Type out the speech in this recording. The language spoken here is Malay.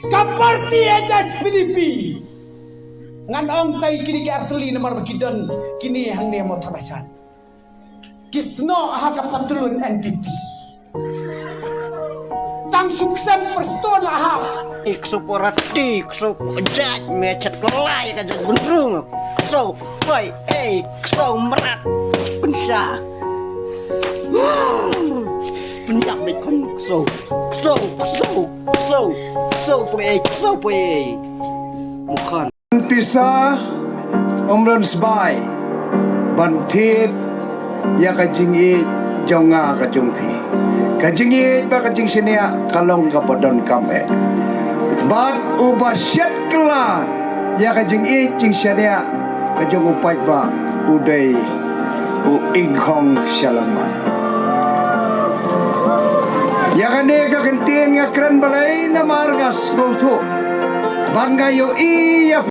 Kaparti ejas Pilipi. Ngan ong tay kini ke arteli nomor bakidon kini hang ne mo tabasan. Kisno aha kapatulun NPP. Tang suksem perston aha. Ikso porati, ikso jat mecet kelai kajet gunung. So, boy, ikso merat pensa. Penyak bekon so boy. Mukan. Pisa omron sbai bantit ya kajingi jonga kajungpi kajingi ba kajing sinia kalong kabodon kame bat ubasyat kela ya kajingi jing sinia kajung upai ba udai u inghong syalaman ya kane ka kentin nga kren balei na margas kultu ban gayo iya